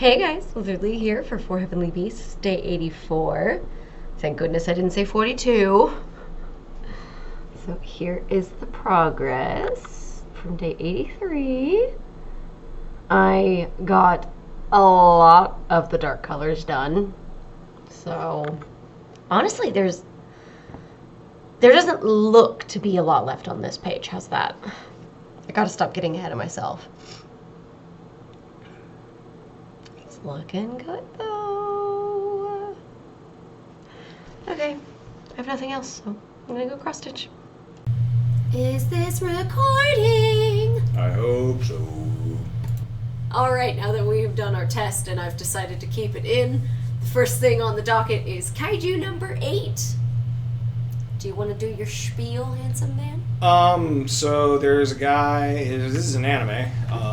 Hey guys, Lizardlea here for 4 Heavenly Beasts, day 84. Thank goodness I didn't say 42. So here is the progress from day 83. I got a lot of the dark colors done. So honestly, there doesn't look to be a lot left on this page. How's that? I gotta stop getting ahead of myself. Looking good though. Okay, I have nothing else, so I'm gonna go cross stitch. Is this recording? I hope so. Alright, now that we've done our test and I've decided to keep it in, the first thing on the docket is Kaiju number 8. Do you want to do your spiel, handsome man? So there's a guy, this is an anime,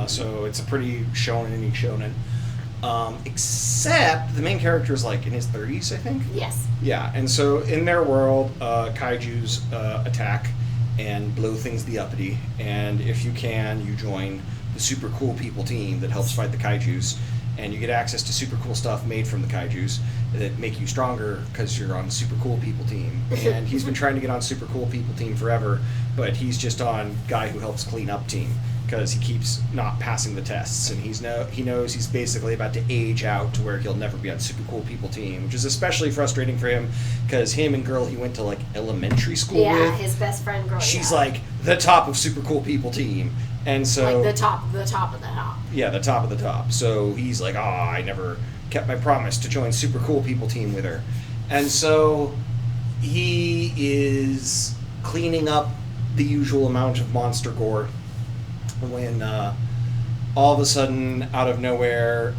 so it's a pretty shonen. Except the main character is like in his 30s, I think. Yes. Yeah, and so in their world, kaijus attack and blow things the uppity, and if you can, you join the super cool people team that helps fight the kaijus, and you get access to super cool stuff made from the kaijus that make you stronger because you're on the super cool people team. And he's been trying to get on super cool people team forever, but he's just on guy who helps clean up team, because he keeps not passing the tests, and he knows he's basically about to age out to where he'll never be on super cool people team, which is especially frustrating for him because him and girl he went to like elementary school with. Yeah, his best friend girl. She's like the top of super cool people team, and so like the top of the top. Yeah, the top of the top. So he's like, I never kept my promise to join super cool people team with her, and so he is cleaning up the usual amount of monster gore when all of a sudden, out of nowhere,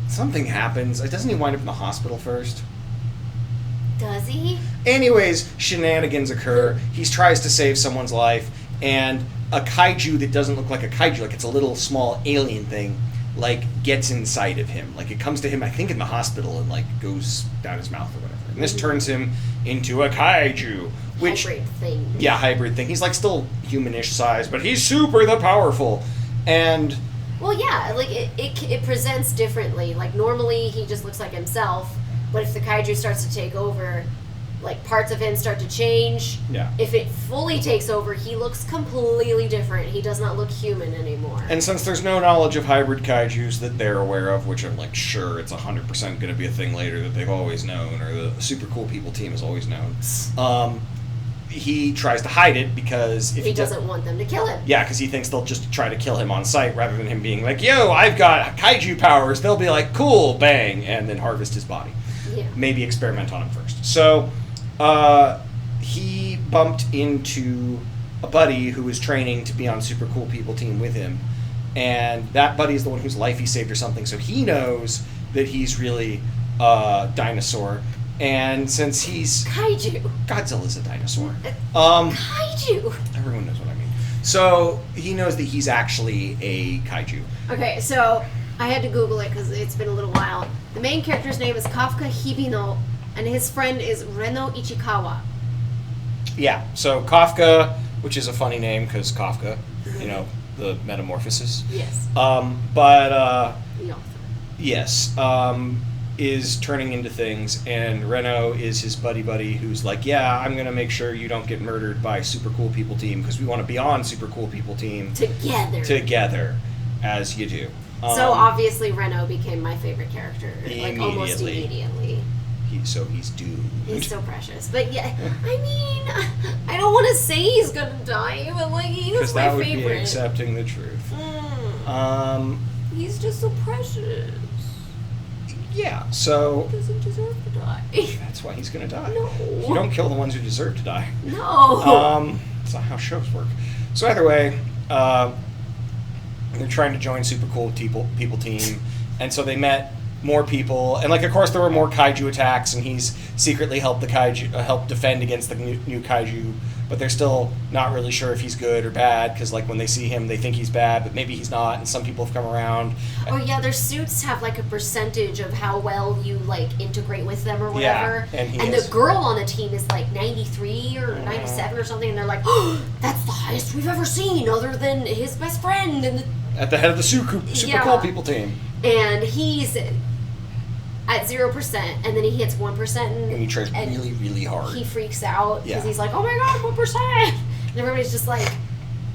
something happens. Doesn't he wind up in the hospital first? Does he? Anyways, shenanigans occur. He tries to save someone's life, and a kaiju that doesn't look like a kaiju, like it's a little small alien thing, like gets inside of him. Like it comes to him, I think, in the hospital and like goes down his mouth or whatever. And this turns him into a kaiju. Which, hybrid thing. Yeah, hybrid thing. He's like still humanish size, but he's super the powerful. And well, yeah, like it presents differently. Like normally he just looks like himself, but if the kaiju starts to take over, like parts of him start to change. Yeah. If it fully takes over, he looks completely different. He does not look human anymore. And since there's no knowledge of hybrid kaijus that they're aware of, which I'm like sure it's 100% going to be a thing later that they've always known, or the super cool people team has always known, he tries to hide it because if he doesn't want them to kill him. Yeah, because he thinks they'll just try to kill him on sight rather than him being like, yo, I've got kaiju powers. They'll be like, cool, bang, and then harvest his body. Yeah. Maybe experiment on him first. So he bumped into a buddy who was training to be on super cool people team with him, and that buddy is the one whose life he saved or something, so he knows that he's really a dinosaur. And since he's... Kaiju. Godzilla's a dinosaur. Kaiju. Everyone knows what I mean. So he knows that he's actually a kaiju. Okay, so I had to Google it because it's been a little while. The main character's name is Kafka Hibino, and his friend is Reno Ichikawa. Yeah, so Kafka, which is a funny name because Kafka, you know, the metamorphosis. Yes. Yes. Is turning into things, and Reno is his buddy who's like, yeah, I'm going to make sure you don't get murdered by super cool people team because we want to be on super cool people team together, as you do. So obviously Reno became my favorite character, like almost immediately. He's doomed. He's so precious. But yeah, I mean, I don't want to say he's going to die, but like, he was my favorite. Because that would be accepting the truth. He's just so precious. Yeah, so... He doesn't deserve to die. That's why he's going to die. No. You don't kill the ones who deserve to die. No. That's not how shows work. So either way, they're trying to join super cool people team, and so they met more people, and like of course there were more kaiju attacks, and he's secretly helped the kaiju help defend against the new kaiju, but they're still not really sure if he's good or bad, because like when they see him they think he's bad, but maybe he's not, and some people have come around. Oh yeah, their suits have like a percentage of how well you like integrate with them or whatever. Yeah, and the girl on the team is like 93 or 97 or something, and they're like, oh, that's the highest we've ever seen other than his best friend. And at the head of the super cool people team. And he's at 0%, and then he hits 1%, And he tries really, really hard. He freaks out because Yeah. he's like, "Oh my god, 1%!" And everybody's just like,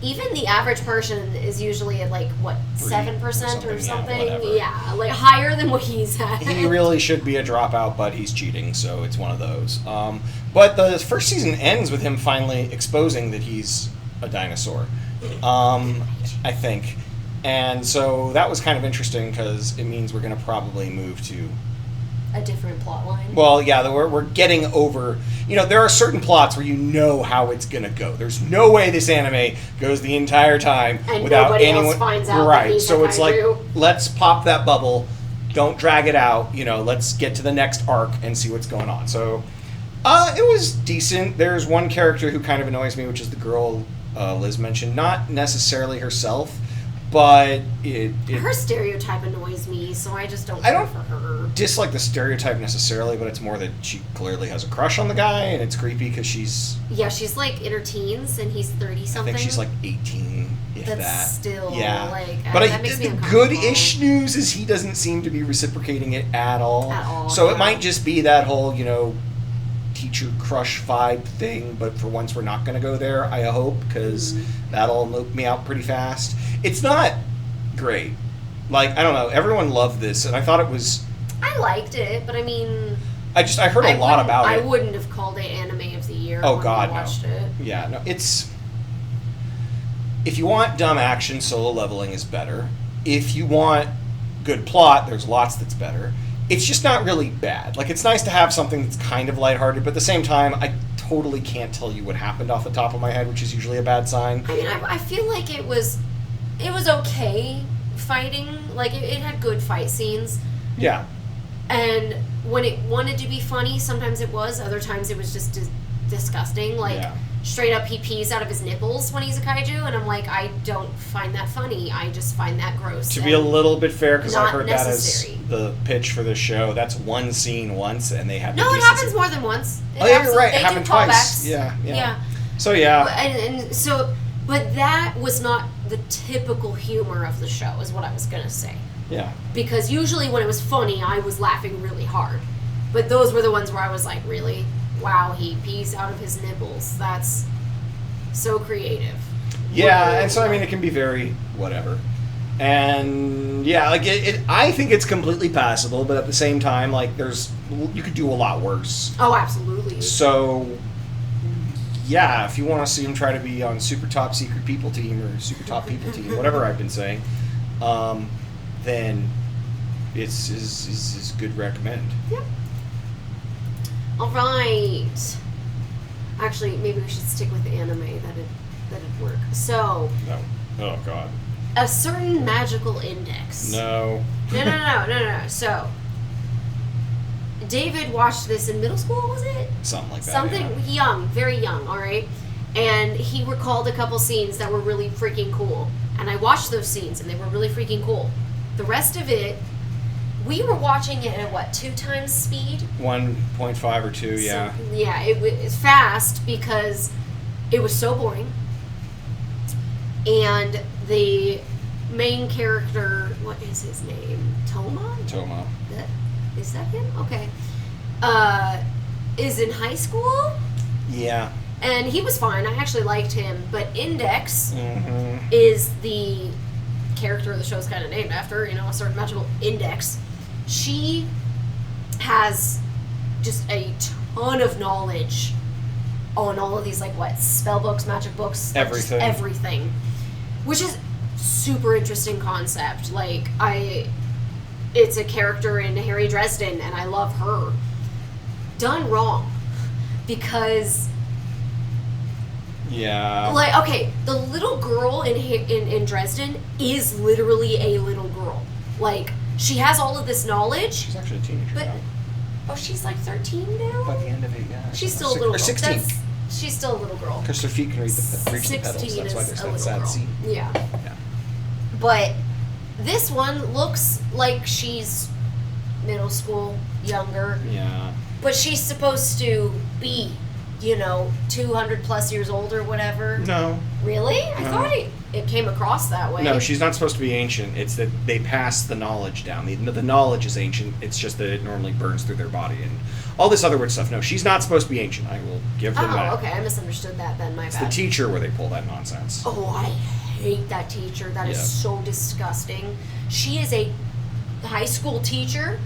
even the average person is usually at like what 7% or something. Yeah, like higher than what he's at. He really should be a dropout, but he's cheating, so it's one of those. But the first season ends with him finally exposing that he's a dinosaur, I think. And so that was kind of interesting because it means we're going to probably move to a different plot line. Well, yeah, we're getting over. You know, there are certain plots where you know how it's gonna go. There's no way this anime goes the entire time and without nobody anyone. else finds out right. that he's So a it's like, kaiju. let's pop that bubble. Don't drag it out. You know, let's get to the next arc and see what's going on. So, it was decent. There's one character who kind of annoys me, which is the girl Liz mentioned. Not necessarily herself, but her stereotype annoys me, so I just don't I care don't for her. dislike the stereotype necessarily, but it's more that she clearly has a crush on the guy, and it's creepy because she's like in her teens and he's 30 I something. think she's like 18, if That's that. still Yeah. like But that makes me the uncomfortable. good-ish news is he doesn't seem to be reciprocating it at all. At all, So yeah. it might just be that whole, you know, teacher crush vibe thing, but for once we're not going to go there, I hope, because that'll mope me out pretty fast. It's not great. Like, I don't know, everyone loved this, and I thought it was... I liked it, but I mean... I heard a lot about I it. wouldn't have called it anime of the year Oh, when God, I watched no. it. Yeah, no, it's... If you want dumb action, Solo Leveling is better. If you want good plot, there's lots that's better. It's just not really bad. Like, it's nice to have something that's kind of lighthearted, but at the same time, I totally can't tell you what happened off the top of my head, which is usually a bad sign. I mean, I feel like it was okay fighting. Like, it had good fight scenes. Yeah. And when it wanted to be funny, sometimes it was. Other times it was just disgusting. Like, Yeah. straight up he pees out of his nipples when he's a kaiju, and I'm like, I don't find that funny. I just find that gross. To be a little bit fair, because I not heard necessary. that as the pitch for this show, that's one scene once, and they have No, the it decency- happens more than once. Oh, yeah, you're right. They It happened do twice. callbacks. Yeah. So, yeah. And so, but that was not the typical humor of the show, is what I was gonna say. Yeah. Because usually when it was funny, I was laughing really hard. But those were the ones where I was like, really? Wow, he pees out of his nipples. That's so creative. Yeah, Whoa. and so, I mean, it can be very whatever. And, yeah, like, I think it's completely passable, but at the same time, like, you could do a lot worse. Oh, absolutely. So, yeah, if you want to see him try to be on Super Top Secret People Team or Super Top People Team, whatever I've been saying, then it's good recommend. Yep. All right. Actually, maybe we should stick with the anime. That'd work. So, No. Oh, God. a certain magical index. No. No. So, David watched this in middle school, was it? Something like that. Something yeah. young, very young, all right? And he recalled a couple scenes that were really freaking cool. And I watched those scenes, and they were really freaking cool. The rest of it, we were watching it at, what, 2 times speed? 1.5 or 2, yeah. So, yeah, it was fast because it was so boring. And the main character, what is his name? Toma? Toma. Is that him? Okay. Is in high school? Yeah. And he was fine. I actually liked him. But Index Mm-hmm. is the character the show's kind of named after, you know, a certain magical index. She has just a ton of knowledge on all of these, like, what, spell books, magic books? Like, just Everything. everything. Which is super interesting concept. Like, it's a character in Harry Dresden, and I love her. Done wrong. Because... Yeah. Like, okay, the little girl in Dresden is literally a little girl. Like, she has all of this knowledge. She's actually a teenager But, now. oh, she's like 13 now? By the end of it, yeah. She's still a little Or girl. 16. She's still a little girl. Because her feet can reach the pedals. 16 That's why is there's a that little sad girl. scene. Yeah. Yeah. But this one looks like she's middle school, younger. Yeah. But she's supposed to be, 200 plus years old or whatever. No. Really? I No. thought it came across that way. No, she's not supposed to be ancient. It's that they pass the knowledge down. The knowledge is ancient. It's just that it normally burns through their body and all this other weird stuff. No, she's not supposed to be ancient. I will give them that. Oh, okay. I misunderstood that then. My It's bad. the teacher where they pull that nonsense. Oh, I hate that teacher. That is Yeah. so disgusting. She is a high school teacher,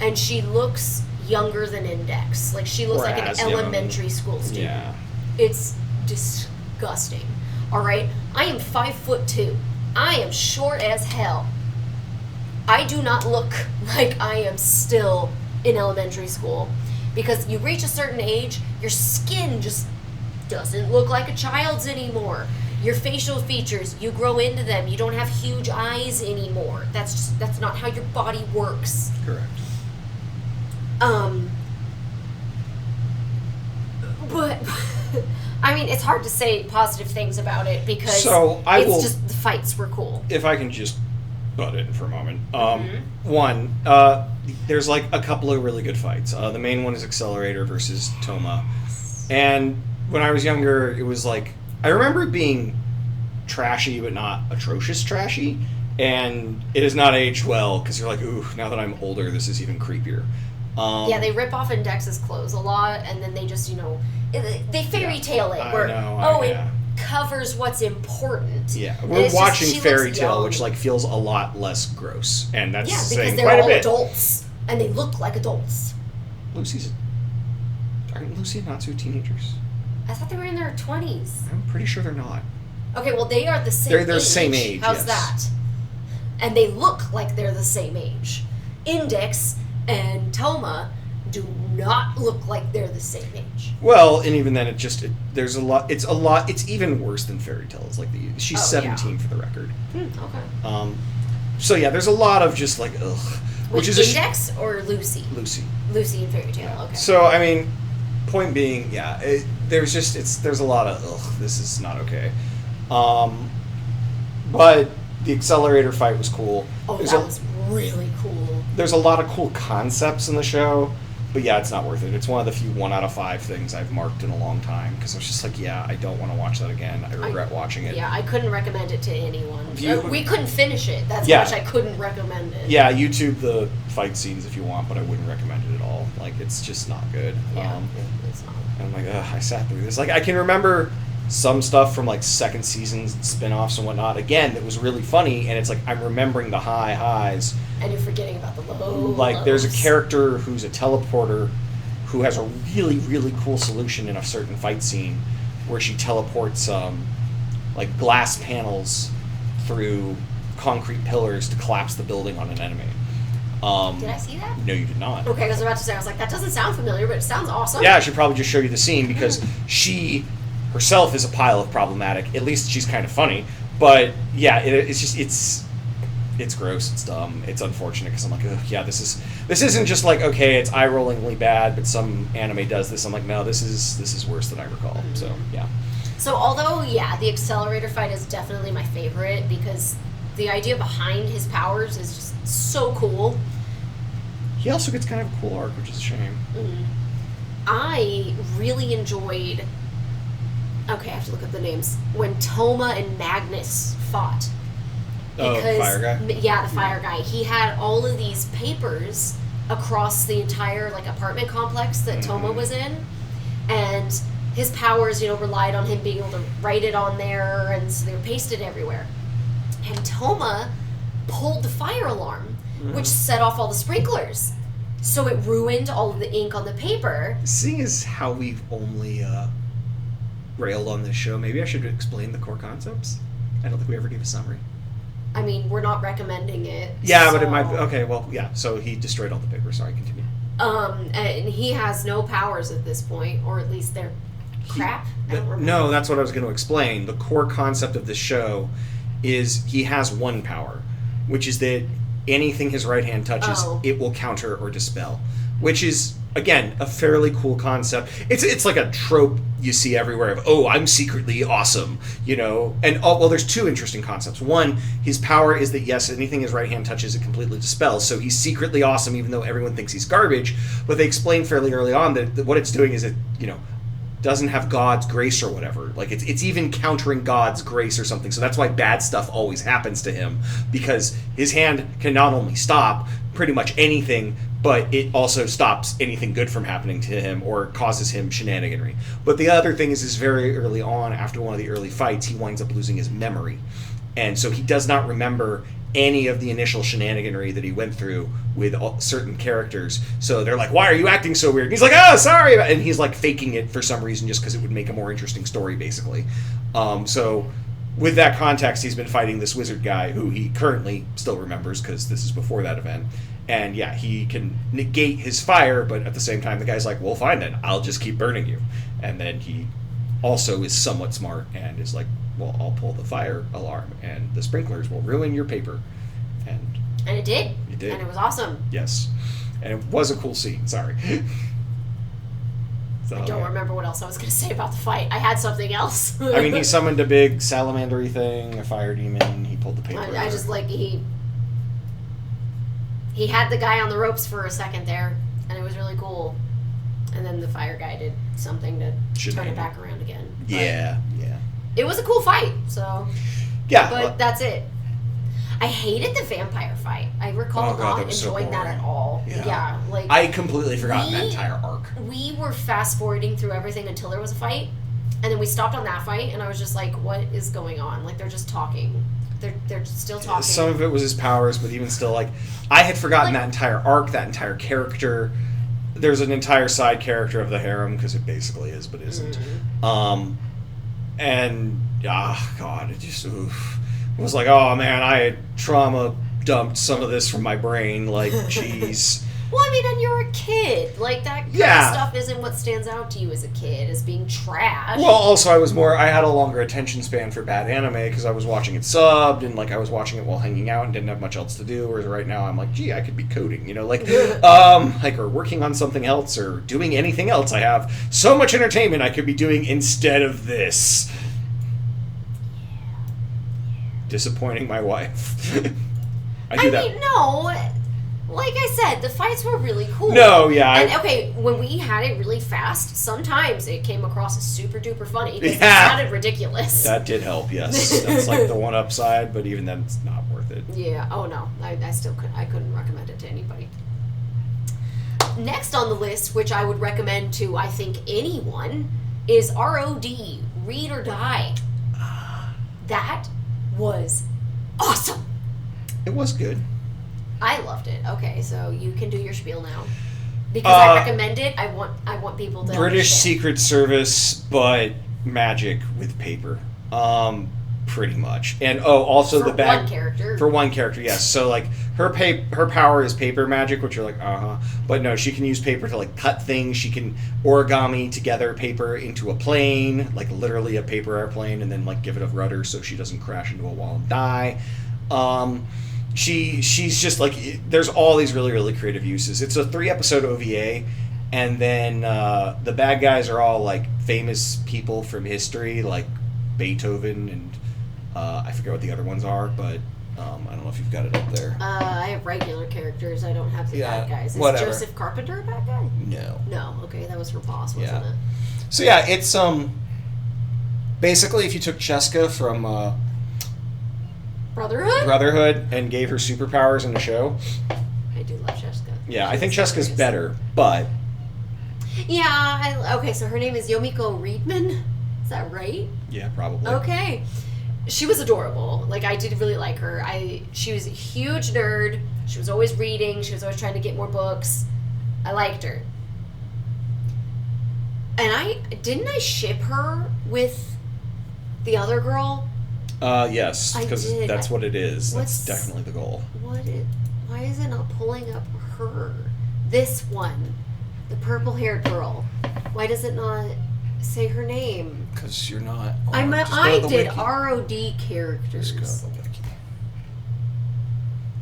and she looks younger than Index. Like, she looks Or like an as young. elementary school student. Yeah. It's disgusting. All right? I am 5'2". I am short as hell. I do not look like I am still in elementary school, because you reach a certain age, your skin just doesn't look like a child's anymore. Your facial features, you grow into them. You don't have huge eyes anymore. That's not how your body works. Correct. But I mean, it's hard to say positive things about it because So, just the fights were cool. If I can just butt in for a moment. Mm-hmm. One, there's like a couple of really good fights. The main one is Accelerator versus Toma. And when I was younger, it was like, I remember it being trashy, but not atrocious trashy. And it has not aged well, because you're like, ooh, now that I'm older, this is even creepier. Yeah, they rip off Index's clothes a lot, and then they just, they fairy tale it. Where, it covers what's important. Yeah, And we're it's just- watching she Fairy looks Tale, young. which like feels a lot less gross, and that's because saying they're quite a all bit. adults, and they look like adults. Aren't Lucy and Natsu teenagers? I thought they were in their 20s. I'm pretty sure they're not. Okay, well, they are the same They're age. the same age, How's yes. that? And they look like they're the same age. Index and Toma do not look like they're the same age. Well, and even then, there's a lot. It's even worse than Fairy Tale. It's like she's 17 for the record. Okay. So yeah, there's a lot of just like ugh, which is Index or Lucy? Lucy. Lucy and Fairy Tale. Okay. So I mean, point being, yeah, there's a lot of ugh, this is not okay. But the Accelerator fight was cool. Oh, that was really cool. There's a lot of cool concepts in the show, but yeah, it's not worth it. It's one of the few 1 out of 5 things I've marked in a long time, because I was just like, yeah, I don't want to watch that again. I regret watching it. Yeah, I couldn't recommend it to anyone. You- We couldn't finish it. That's Yeah. how much I couldn't recommend it. Yeah, YouTube the fight scenes if you want, but I wouldn't recommend it at all. Like, it's just not good. Yeah, it's not. I'm like, ugh, I sat through this. Like, I can remember some stuff from like second seasons, spin-offs and whatnot. Again, that was really funny, and it's like I'm remembering the highs. And you're forgetting about the lows. Like, there's a character who's a teleporter who has a really, really cool solution in a certain fight scene where she teleports like glass panels through concrete pillars to collapse the building on an enemy. Did I see that? No, you did not. Okay, I was about to say, I was like, that doesn't sound familiar, but it sounds awesome. Yeah, I should probably just show you the scene, because she herself is a pile of problematic. At least she's kind of funny. But yeah, it's just it's gross. It's dumb. It's unfortunate, because I'm like, ugh, yeah, this isn't just like, okay, it's eye-rollingly bad, but some anime does this. I'm like, no, this is worse than I recall. Mm-hmm. So yeah. So although, yeah, the Accelerator fight is definitely my favorite, because the idea behind his powers is just so cool. He also gets kind of a cool arc, which is a shame. I really enjoyed. Okay, I have to look up the names. When Toma and Magnus fought. Oh, the fire guy? Yeah, the fire guy. He had all of these papers across the entire apartment complex that Toma was in, and his powers, relied on him being able to write it on there, and so they were pasted everywhere. And Toma pulled the fire alarm, which set off all the sprinklers. So it ruined all of the ink on the paper. Seeing as how we've only railed on this show, maybe I should explain the core concepts. I don't think we ever gave a summary. I mean, we're not recommending it. Yeah, so. but it might. Okay, well, yeah. So he destroyed all the papers. Sorry, continue. And he has no powers at this point, or at least they're crap. I don't remember. No, that's what I was going to explain. The core concept of this show is he has one power, which is that anything his right hand touches, it will counter or dispel, which is, again, a fairly cool concept. It's like a trope you see everywhere of, oh, I'm secretly awesome, And, well, there's two interesting concepts. One, his power is that, yes, anything his right hand touches, it completely dispels. So he's secretly awesome, even though everyone thinks he's garbage. But they explain fairly early on that what it's doing is it, doesn't have God's grace or whatever. Like, it's even countering God's grace or something. So that's why bad stuff always happens to him, because his hand can not only stop pretty much anything, but it also stops anything good from happening to him or causes him shenaniganry. But the other thing is very early on, after one of the early fights, he winds up losing his memory. And so he does not remember any of the initial shenaniganry that he went through with certain characters. So they're like, why are you acting so weird? And he's like, oh, sorry. And he's like faking it for some reason just because it would make a more interesting story, basically. So with that context, he's been fighting this wizard guy who he currently still remembers because this is before that event. And yeah, he can negate his fire, but at the same time, the guy's like, well, fine then. I'll just keep burning you. And then he also is somewhat smart and is like, well, I'll pull the fire alarm and the sprinklers will ruin your paper. And it did. It did. And it was awesome. Yes. And it was a cool scene. Sorry. So, I don't remember what else I was going to say about the fight. I had something else. I mean, he summoned a big salamander-y thing, a fire demon. He pulled the paper. I just like, he had the guy on the ropes for a second there, and it was really cool. And then the fire guy did something to turn it back around again. Yeah. It was a cool fight, so. Yeah. But that's it. I hated the vampire fight. I recall not enjoying that at all. Yeah. Like I completely forgot that entire arc. We were fast forwarding through everything until there was a fight, and then we stopped on that fight, and I was just like, "What is going on?" Like they're just talking. They're still talking. Some of it was his powers, but even still, like I had forgotten that entire arc, that entire character. There's an entire side character of the harem because it basically is, but isn't. And God, it just was like, oh man, I had trauma dumped some of this from my brain. Like, jeez. Well, I mean, and you're a kid. Like, that kind of stuff isn't what stands out to you as a kid, as being trash. Well, also, I had a longer attention span for bad anime because I was watching it subbed, and, like, I was watching it while hanging out and didn't have much else to do, whereas right now I'm like, gee, I could be coding, or working on something else, or doing anything else. I have so much entertainment I could be doing instead of this. Disappointing my wife. I mean, no... Like I said, the fights were really cool. No, yeah. And okay, when we had it really fast, sometimes it came across as super duper funny. It sounded ridiculous. That did help, yes. That's like the one upside, but even then it's not worth it. Yeah, oh no. I couldn't recommend it to anybody. Next on the list, which I would recommend to, I think, anyone, is R.O.D. Read or Die. That was awesome. It was good. I loved it. Okay, so you can do your spiel now. Because I recommend it, I want people to British understand. Secret Service, but magic with paper. Pretty much. And also for the bag one character. For one character, yes. So like her power is paper magic, which you're like, but no, she can use paper to like cut things. She can origami together paper into a plane, like literally a paper airplane, and then like give it a rudder so she doesn't crash into a wall and die. She's just like, there's all these really, really creative uses. It's a 3-episode OVA, and then the bad guys are all like famous people from history, like Beethoven, and I forget what the other ones are, but I don't know if you've got it up there. I have regular characters. I don't have the bad guys. Is whatever. Joseph Carpenter a bad guy? No. No. Okay, that was her boss, wasn't it? So yeah, it's basically if you took Cheska from Brotherhood and gave her superpowers in a show. I do love Cheska. Yeah, I think Cheska's better, but yeah. Okay, so her name is Yomiko Reedman. Is that right? Yeah, probably. Okay. She was adorable. Like, I did really like her. She was a huge nerd. She was always reading. She was always trying to get more books. I liked her. And didn't I ship her with the other girl? Yes, because that's what it is. That's definitely the goal. Why is it not pulling up her? This one. The purple-haired girl. Why does it not say her name? Because you're not... I did R.O.D. characters. Just go to the wiki.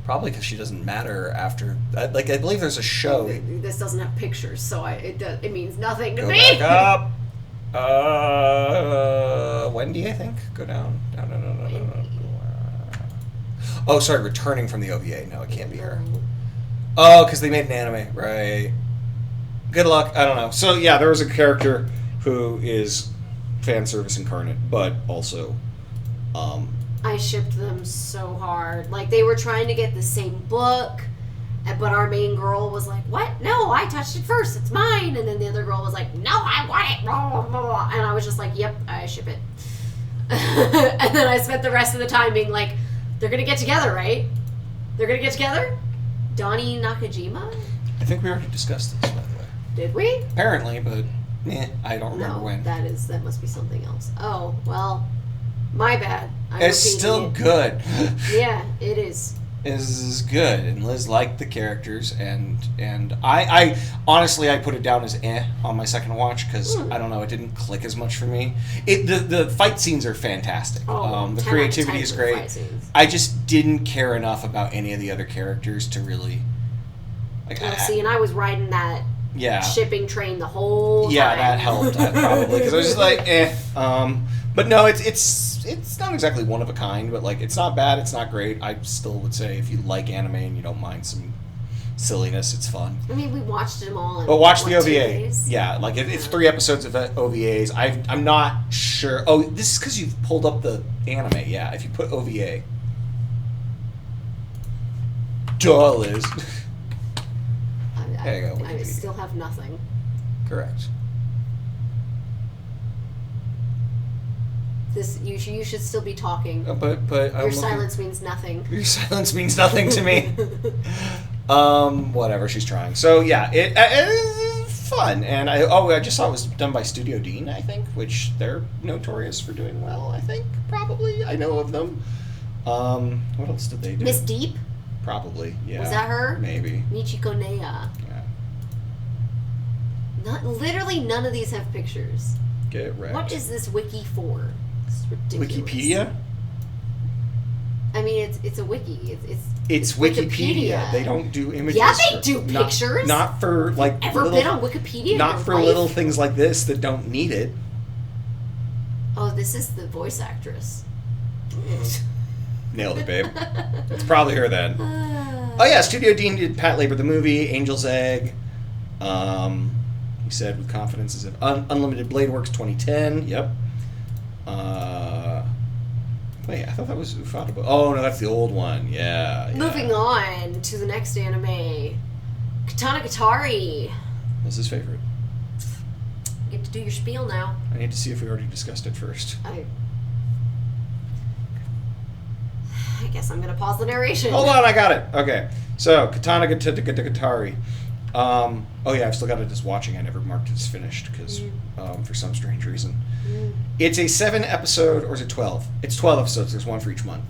Probably because she doesn't matter after... I believe there's a show... This doesn't have pictures, so it means nothing to go me. Back up. Wendy, I think. Go down. No. Oh, sorry. Returning from the OVA. No, it can't be her. Oh, because they made an anime. Right. Good luck. I don't know. So, yeah, there was a character who is fan service incarnate, but also I shipped them so hard. Like, they were trying to get the same book, but our main girl was like, what? No, I touched it first. It's mine. And then the other girl was like, no, I want it. Blah, blah, blah. And I was just like, yep, I ship it. And then I spent the rest of the time being like, they're going to get together, right? They're going to get together? Donnie Nakajima? I think we already discussed this, by the way. Did we? Apparently, but I don't remember when. That must be something else. Oh, well, my bad. It's still good. Yeah, it is. Is good, and Liz liked the characters, and I honestly I put it down as on my second watch because I don't know, it didn't click as much for me. The fight scenes are fantastic. The creativity is great. I just didn't care enough about any of the other characters to really like. And I was riding that shipping train the whole time. Yeah, that helped probably because I was just like But no, it's not exactly one of a kind, but like it's not bad, it's not great. I still would say if you like anime and you don't mind some silliness, it's fun. I mean, we watched them all. But watch the OVA. Yeah, like it's 3 episodes of OVAs. I'm not sure. Oh, this is because you've pulled up the anime. Yeah, if you put OVA. Duh, Liz. There you go. I still have nothing. Correct. This you should still be talking. But your silence means nothing. Your silence means nothing to me. Whatever, she's trying. So yeah, it is fun, and I just saw it was done by Studio Dean, I think, which they're notorious for doing well. I think probably I know of them. What else did they do? Miss Deep. Probably, yeah. Was that her? Maybe. Michiko Neya. Yeah. Literally none of these have pictures. Get wrecked. What is this wiki for? It's ridiculous. Wikipedia? I mean, it's a wiki. It's Wikipedia. They don't do images. Yeah, they do pictures. Not for like. Ever been on Wikipedia? Not for little things like this that don't need it. Oh, this is the voice actress. Nailed it, babe. It's probably her then. Oh yeah, Studio Dean did Pat Labor the movie, Angel's Egg. He said with confidence is Unlimited Blade Works 2010. Yep. Wait, I thought that was Ufotable. Oh no, that's the old one. Yeah. Moving on to the next anime, Katana Gatari. What's his favorite? You get to do your spiel now. I need to see if we already discussed it first. I guess I'm gonna pause the narration. Hold on, I got it. Okay, so Katana Gatari. Oh yeah, I've still got it as watching. I never marked it as finished because for some strange reason. It's a 7 episode, or is it 12? It's 12 episodes. There's one for each month.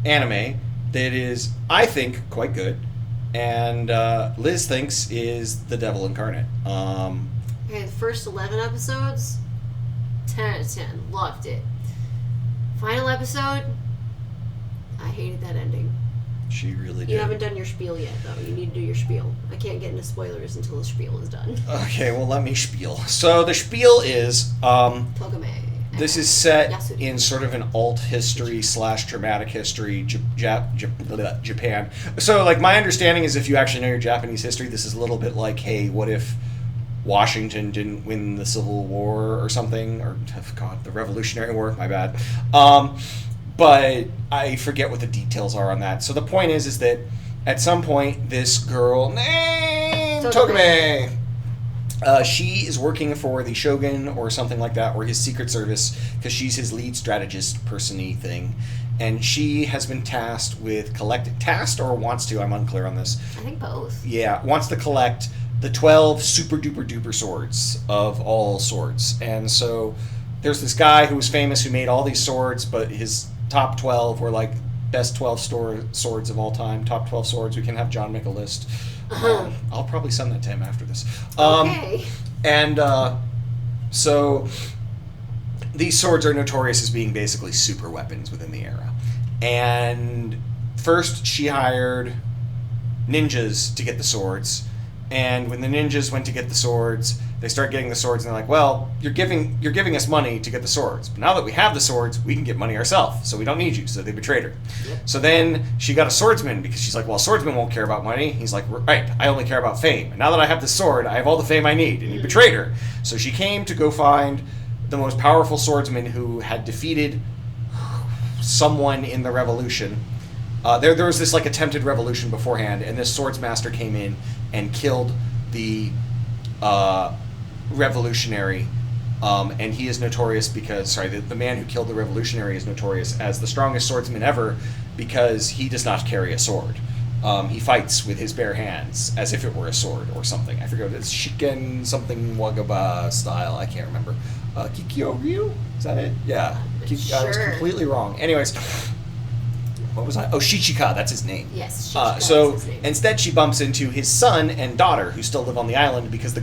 Anime that is, I think, quite good, and Liz thinks is the devil incarnate. Okay, the first 11 episodes, 10 out of 10. Loved it. Final episode, I hated that ending. She really did. You haven't done your spiel yet, though. You need to do your spiel. I can't get into spoilers until the spiel is done. Okay, well, let me spiel. So the spiel is... Togame. This is set in sort of an alt history / dramatic history, Japan. So, like, my understanding is if you actually know your Japanese history, this is a little bit like, hey, what if Washington didn't win the Civil War or something? Or, oh God, the Revolutionary War, my bad. But I forget what the details are on that. So the point is that at some point, this girl named Togame, she is working for the Shogun or something like that, or his secret service, because she's his lead strategist person-y thing. And she has been tasked with tasked or wants to, I'm unclear on this. I think both. Yeah, wants to collect the 12 super duper duper swords of all swords. And so there's this guy who was famous who made all these swords, but his top 12 were like best 12 swords of all time. Top 12 swords. We can have John make a list. I'll probably send that to him after this. Okay. And so these swords are notorious as being basically super weapons within the era. And first she hired ninjas to get the swords. And when the ninjas went to get the swords, they start getting the swords, and they're like, well, you're giving us money to get the swords. But now that we have the swords, we can get money ourselves, so we don't need you. So they betrayed her. Yep. So then she got a swordsman because she's like, well, swordsman won't care about money. He's like, right, I only care about fame. And now that I have the sword, I have all the fame I need. And he betrayed her. So she came to go find the most powerful swordsman who had defeated someone in the revolution. There was this like attempted revolution beforehand, and this swordsmaster came in and killed the revolutionary, and he is notorious because the man who killed the revolutionary is notorious as the strongest swordsman ever because he does not carry a sword. He fights with his bare hands as if it were a sword or something. I forget what it's Shiken something Wagaba style. I can't remember. Kikyo-ryu? Is that it? Yeah. I was completely wrong. Anyways, what was I? Oh, Shichika, that's his name. Yes, Shichika so is his name. instead she bumps into his son and daughter who still live on the island because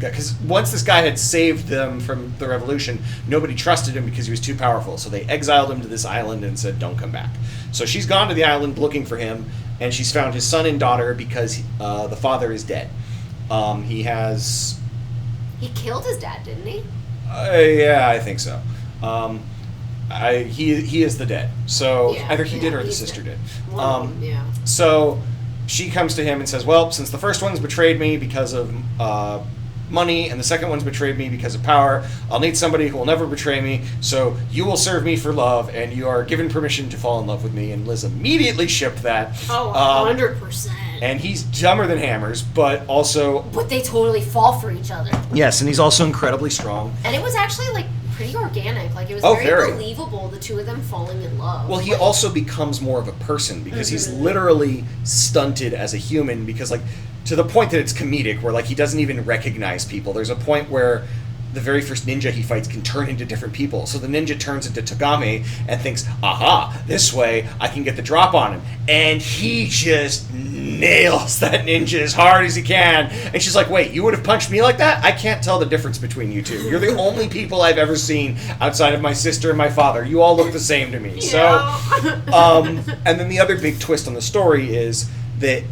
once this guy had saved them from the revolution, nobody trusted him because he was too powerful. So they exiled him to this island and said, don't come back. So she's gone to the island looking for him, and she's found his son and daughter because the father is dead. He killed his dad, didn't he? Yeah, I think so. He is the dead. So either he did or the sister did. So she comes to him and says, well, since the first one's betrayed me because of money and the second one's betrayed me because of power, I'll need somebody who will never betray me, so you will serve me for love, and you are given permission to fall in love with me. And Liz immediately shipped that. Oh, 100%. And he's dumber than hammers, but they totally fall for each other. Yes, and he's also incredibly strong. And it was actually, like, pretty organic. Like, it was very believable, the two of them falling in love. Well, he also becomes more of a person because he's literally stunted as a human because, like, to the point that it's comedic where, like, he doesn't even recognize people. There's a point where the very first ninja he fights can turn into different people. So the ninja turns into Tagame and thinks, aha, this way I can get the drop on him. And he just nails that ninja as hard as he can. And she's like, wait, you would have punched me like that? I can't tell the difference between you two. You're the only people I've ever seen outside of my sister and my father. You all look the same to me. Yeah. So, and then the other big twist on the story is that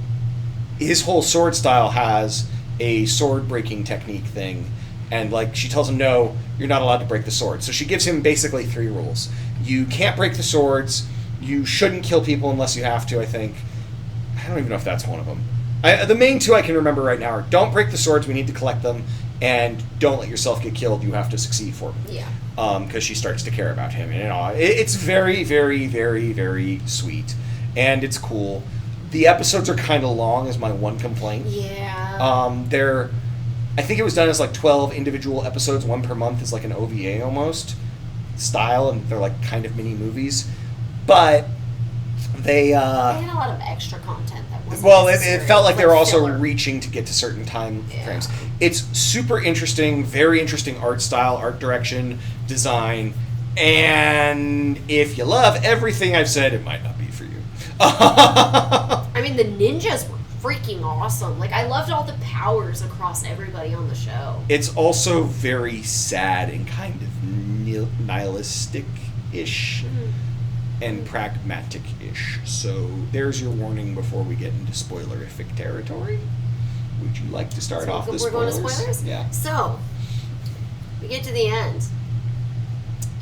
his whole sword style has a sword breaking technique thing. And, like, she tells him, no, you're not allowed to break the sword. So she gives him basically 3 rules. You can't break the swords. You shouldn't kill people unless you have to, I think. I don't even know if that's one of them. The main 2 I can remember right now are don't break the swords, we need to collect them, and don't let yourself get killed, you have to succeed for them. Yeah. Because she starts to care about him. And it's very, very, very, very sweet. And it's cool. The episodes are kind of long, is my one complaint. Yeah. I think it was done as like 12 individual episodes, 1 per month is like an OVA almost style, and they're like kind of mini movies. But they had a lot of extra content that wasn't it felt like they were also reaching to get to certain time frames. It's super interesting, very interesting art style, art direction, design, and if you love everything I've said, it might not be for you. I mean, the ninjas were freaking awesome. Like, I loved all the powers across everybody on the show. It's also very sad and kind of nihilistic-ish and pragmatic-ish. So there's your warning before we get into spoilerific territory. Would you like to start off the spoilers? We're going to spoilers? Yeah. So, we get to the end,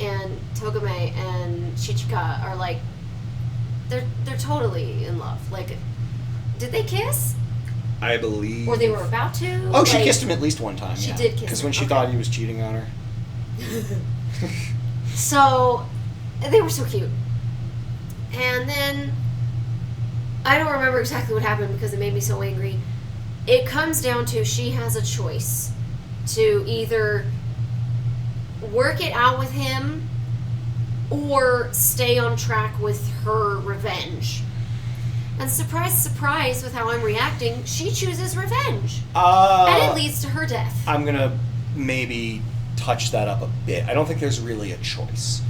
and Togame and Shichika are like, they're totally in love. Like, did they kiss? I believe. Or they were about to? Oh, she kissed him at least one time. She did kiss him. Because when she thought he was cheating on her. So, they were so cute. And then, I don't remember exactly what happened because it made me so angry. It comes down to she has a choice to either work it out with him or stay on track with her revenge. And surprise, surprise, with how I'm reacting, she chooses revenge. And it leads to her death. I'm going to maybe touch that up a bit. I don't think there's really a choice.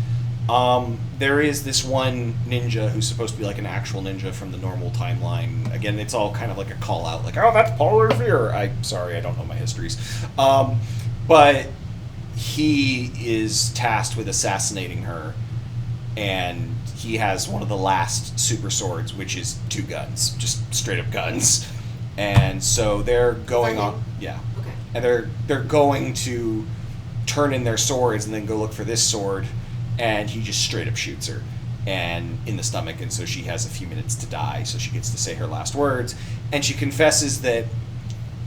There is this one ninja who's supposed to be like an actual ninja from the normal timeline. Again, it's all kind of like a call out, like, oh, that's Paul Revere. I'm sorry, I don't know my histories. But he is tasked with assassinating her, and he has one of the last super swords, which is 2 guns, just straight up guns. And so they're going on. Yeah. Okay. and they're going to turn in their swords and then go look for this sword, and he just straight up shoots her and in the stomach, and so she has a few minutes to die, so she gets to say her last words, and she confesses that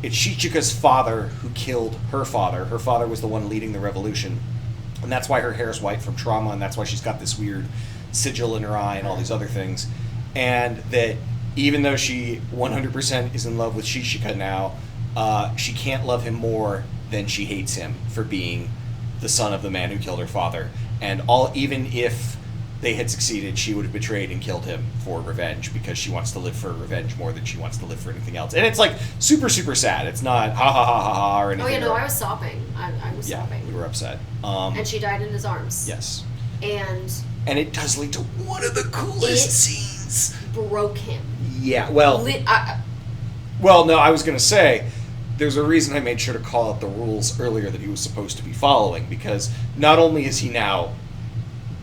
it's Shichika's father who killed her father. Her father was the one leading the revolution, and that's why her hair is white from trauma, and that's why she's got this weird sigil in her eye and all these other things, and that even though she 100% is in love with Shichika now, she can't love him more than she hates him for being the son of the man who killed her father, and even if they had succeeded, she would have betrayed and killed him for revenge, because she wants to live for revenge more than she wants to live for anything else. And it's like super, super sad. It's not ha ha ha ha ha or anything. Oh, yeah, no, I was sobbing. I was sobbing. We were upset. And she died in his arms. Yes. And it does lead to one of the coolest scenes. Broke him. Yeah, well... well, no, I was going to say, there's a reason I made sure to call out the rules earlier that he was supposed to be following, because not only is he now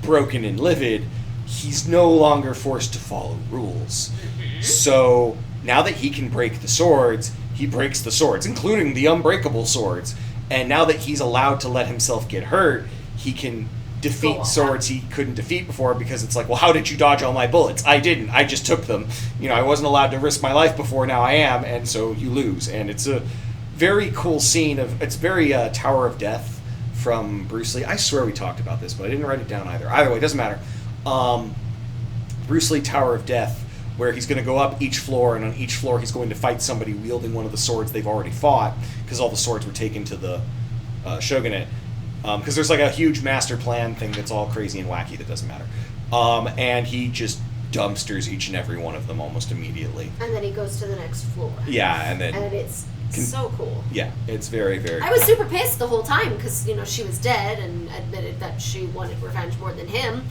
broken and livid, he's no longer forced to follow rules. Mm-hmm. So now that he can break the swords, he breaks the swords, including the unbreakable swords. And now that he's allowed to let himself get hurt, he can defeat swords he couldn't defeat before, because it's like, well, how did you dodge all my bullets? I didn't. I just took them. I wasn't allowed to risk my life before, now I am, and so you lose. And it's a very cool scene it's very Tower of Death from Bruce Lee. I swear we talked about this, but I didn't write it down either. Either way, it doesn't matter. Bruce Lee Tower of Death, where he's going to go up each floor, and on each floor he's going to fight somebody wielding one of the swords they've already fought, because all the swords were taken to the shogunate. Because there's like a huge master plan thing that's all crazy and wacky that doesn't matter. And he just dumpsters each and every one of them almost immediately. And then he goes to the next floor. Yeah, and it's so cool. Yeah, it's very, very I was super pissed the whole time, because, she was dead and admitted that she wanted revenge more than him.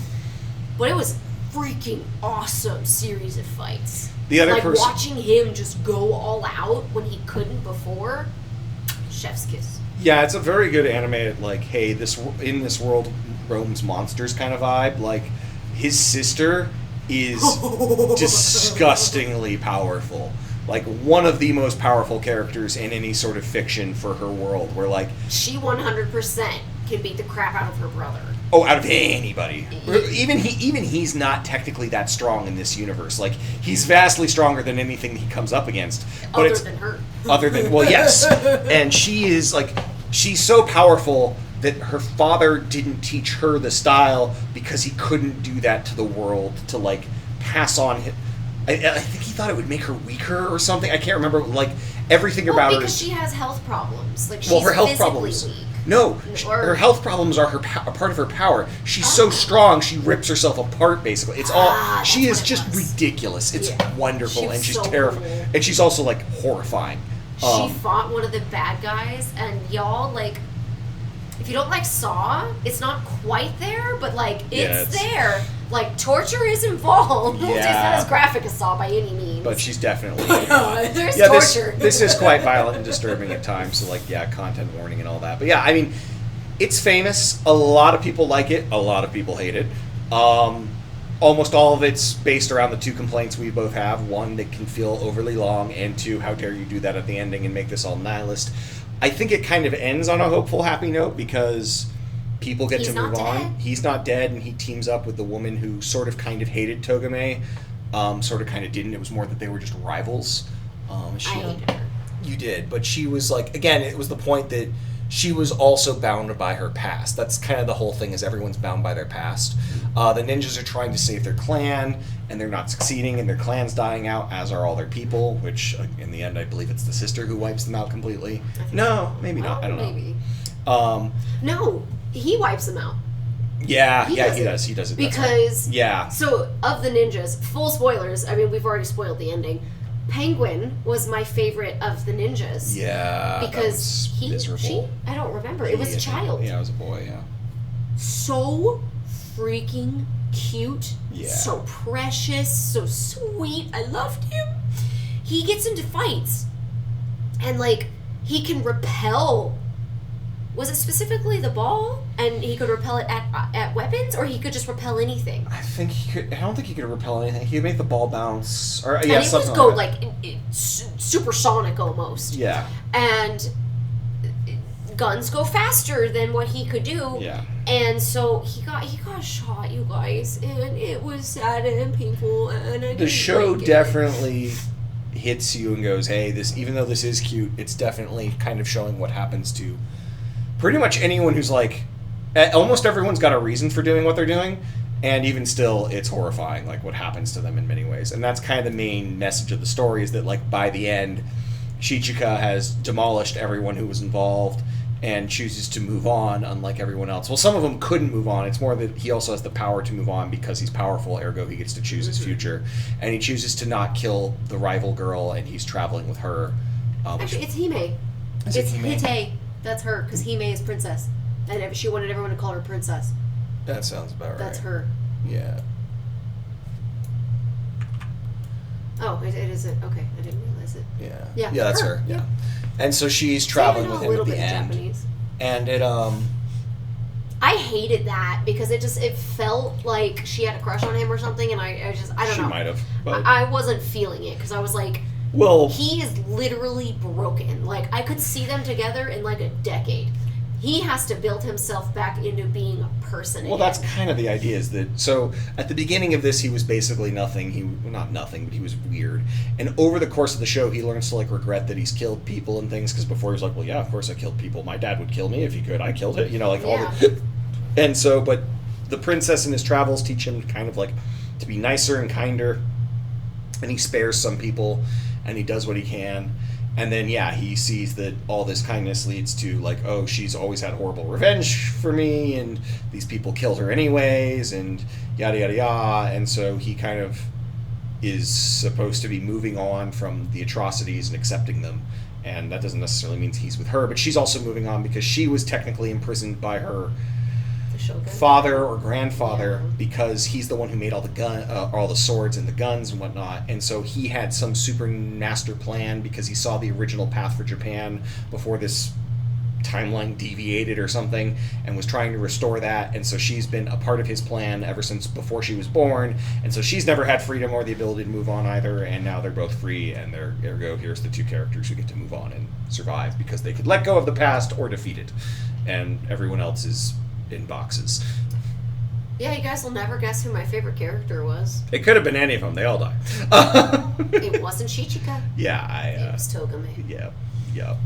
But it was freaking awesome series of fights. The other person... watching him just go all out when he couldn't before, chef's kiss. Yeah, it's a very good animated, like, hey, in this world roams monsters kind of vibe. Like, his sister is disgustingly powerful. Like, one of the most powerful characters in any sort of fiction for her world, where, like... She 100% can beat the crap out of her brother. Oh, out of anybody. Even he's not technically that strong in this universe. Like, he's vastly stronger than anything he comes up against. But other than her. Other than, well, yes. And she is, like, she's so powerful that her father didn't teach her the style because he couldn't do that to the world to, like, pass on... I think he thought it would make her weaker or something. I can't remember. Like, everything about her because she has health problems. Like, she's her health physically problems. weak. No, her health problems are a part of her power. She's so strong, she rips herself apart, basically. It's all... She is just ridiculous. It's wonderful, and she's terrifying. Cool. And she's also, like, horrifying. She fought one of the bad guys, and y'all, like... If you don't like Saw, it's not quite there, but, like, it's there. Like, torture is involved. Yeah. It's not as graphic as Saw by any means. But she's definitely... There's torture. This is quite violent and disturbing at times, so, like, yeah, content warning and all that. But, yeah, I mean, it's famous. A lot of people like it. A lot of people hate it. Almost all of it's based around the two complaints we both have. One, that can feel overly long, and two, how dare you do that at the ending and make this all nihilist. I think it kind of ends on a hopeful, happy note, because people get to move on. He's not dead, and he teams up with the woman who sort of kind of hated Togame, sort of kind of didn't. It was more that they were just rivals. I hated her. You did, but she was like, again, it was the point that she was also bound by her past. That's kind of the whole thing, is everyone's bound by their past. The ninjas are trying to save their clan, and they're not succeeding, and their clan's dying out, as are all their people, which, in the end, I believe it's the sister who wipes them out completely. No, maybe not. I don't know. Maybe. No, he wipes them out. Yeah, he does. He does it. Because... Right. Yeah. So, of the ninjas, full spoilers, I mean, we've already spoiled the ending. Penguin was my favorite of the ninjas. Yeah, because that was miserable. I don't remember. It was a child. Yeah, it was a boy, yeah. So freaking cute. Yeah. So precious. So sweet. I loved him. He gets into fights. And, like, he can repel... Was it specifically the ball? And he could repel it at weapons? Or he could just repel anything? I think he could... I don't think he could repel anything. He would make the ball bounce. Or, and yeah, it something would go, like supersonic almost. Yeah. And guns go faster than what he could do. Yeah. And so he got shot, you guys, and it was sad and painful, and The show definitely hits you and goes, hey, this, even though this is cute, it's definitely kind of showing what happens to pretty much anyone who's like, almost everyone's got a reason for doing what they're doing, and even still, it's horrifying, like, what happens to them in many ways. And that's kind of the main message of the story, is that, like, by the end, Shichika has demolished everyone who was involved and chooses to move on, unlike everyone else. Well, some of them couldn't move on. It's more that he also has the power to move on because he's powerful, ergo he gets to choose his future. And he chooses to not kill the rival girl, and he's traveling with her. Actually, it's Hime. Is It's it Hime? Hite. That's her, because Hime is princess. And she wanted everyone to call her princess. That sounds about right. That's her. Yeah. Oh, it isn't. Okay, I didn't realize it. Yeah. Yeah, Yeah, that's her, her. Yeah. yeah. And so she's traveling with a him little at the bit of end. Japanese. And it, I hated that because it felt like she had a crush on him or something, and I don't know. She might have. But I wasn't feeling it because I was like, well, he is literally broken. Like, I could see them together in like a decade. He has to build himself back into being a person well, again. that's kind of the idea, is that, so at the beginning of this, he was basically nothing. Not nothing, but he was weird. And over the course of the show, he learns to, like, regret that he's killed people and things, because before he was like, well, yeah, of course I killed people. My dad would kill me if he could. I killed it. You know, like, all the... And so, but the princess in his travels teach him kind of, like, to be nicer and kinder, and he spares some people, and he does what he can. And then, yeah, he sees that all this kindness leads to, like, oh, she's always had horrible revenge for me, and these people killed her anyways, and yada, yada, yada. And so he kind of is supposed to be moving on from the atrocities and accepting them. And that doesn't necessarily mean he's with her, but she's also moving on because she was technically imprisoned by her father or grandfather, because he's the one who made all the all the swords and the guns and whatnot, and so he had some super master plan because he saw the original path for Japan before this timeline deviated or something, and was trying to restore that. And so she's been a part of his plan ever since before she was born, and so she's never had freedom or the ability to move on either, and now they're both free, and ergo here's the two characters who get to move on and survive because they could let go of the past or defeat it, and everyone else is in boxes. Yeah, you guys will never guess who my favorite character was. It could have been any of them. They all died. It wasn't Shichika. Yeah, It was Togame. Yeah.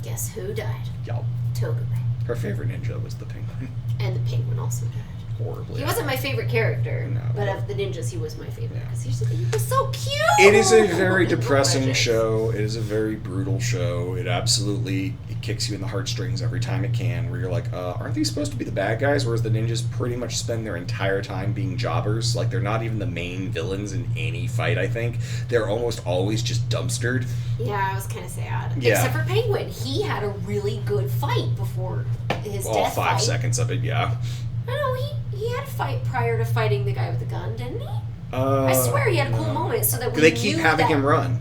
Guess who died? Yup. Togame. Her favorite ninja was the penguin. And the penguin also died. Horribly. He wasn't my favorite character, No. but of the ninjas, he was my favorite Yeah. because he was so cute. It is a very depressing Precious. show. It is a very brutal show. It absolutely kicks you in the heartstrings every time it can, where you're like, aren't these supposed to be the bad guys? Whereas the ninjas pretty much spend their entire time being jobbers. Like, they're not even the main villains in any fight, I think. They're almost always just dumpstered. Yeah, I was kind of sad. Yeah. Except for Penguin. He had a really good fight before his All death 5 fight. seconds of it, yeah. I don't know, he had a fight prior to fighting the guy with the gun, didn't he? I swear he had a cool moment so that we They keep knew having that... him run.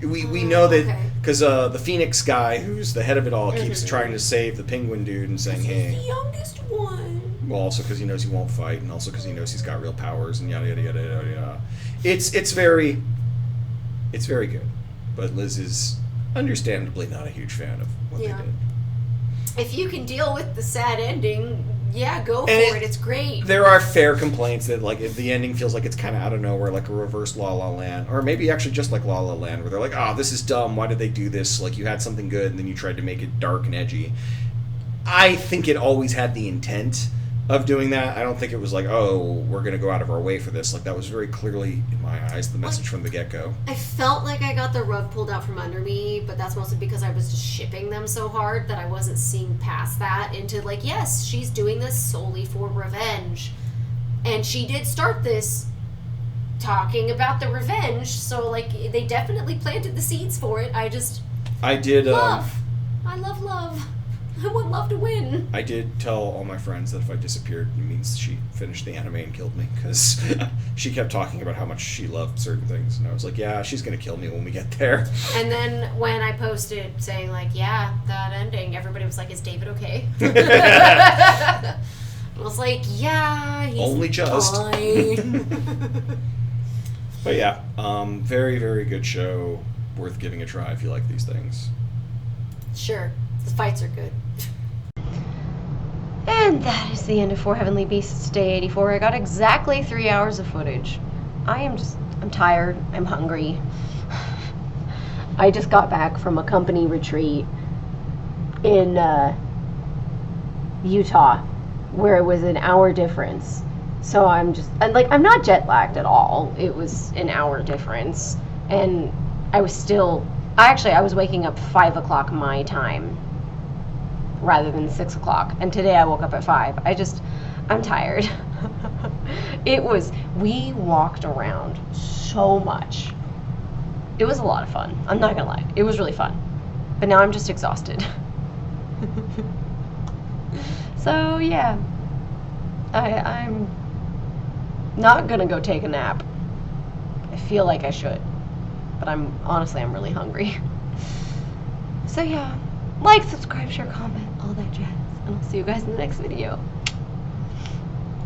We know that okay. because the Phoenix guy, who's the head of it all, keeps Mhm. trying to save the Penguin dude and saying, hey. He's the youngest one. Well, also because he knows he won't fight, and also because he knows he's got real powers, and yada yada yada yada yada. It's very good, but Liz is understandably not a huge fan of what Yeah. they did. If you can deal with the sad ending, yeah, go for And it. It's great. There are fair complaints that, like, if the ending feels like it's kind of out of nowhere, like a reverse La La Land, or maybe actually just like La La Land, where they're like, oh, this is dumb, why did they do this? Like, you had something good, and then you tried to make it dark and edgy. I think it always had the intent of doing that. I don't think it was like, oh, we're going to go out of our way for this. Like, that was very clearly, in my eyes, the message from the get-go. I felt like I got the rug pulled out from under me, but that's mostly because I was just shipping them so hard that I wasn't seeing past that into, like, yes, she's doing this solely for revenge. And she did start this talking about the revenge, so, like, they definitely planted the seeds for it. I did love. I love love. I want love to win. I did tell all my friends that if I disappeared, it means she finished the anime and killed me, because she kept talking about how much she loved certain things, and I was like, yeah, she's going to kill me when we get there. And then when I posted saying, like, yeah, that ending, everybody was like, is David okay? I was like, yeah, he's Only just. fine. But yeah, very, very good show, worth giving a try if you like these things. Sure, the fights are good. And that is the end of 4 Heavenly Beasts Day 84. I got exactly 3 hours of footage. I'm tired. I'm hungry. I just got back from a company retreat in Utah where it was an hour difference. So I'm not jet lagged at all. It was an hour difference. And I was waking up 5 o'clock my time rather than 6 o'clock. And today I woke up at 5. I'm tired. We walked around so much. It was a lot of fun. I'm not gonna lie. It was really fun. But now I'm just exhausted. So yeah. I'm not gonna go take a nap. I feel like I should. But I'm really hungry. So yeah. Like, subscribe, share, comment, all that jazz. And I'll see you guys in the next video.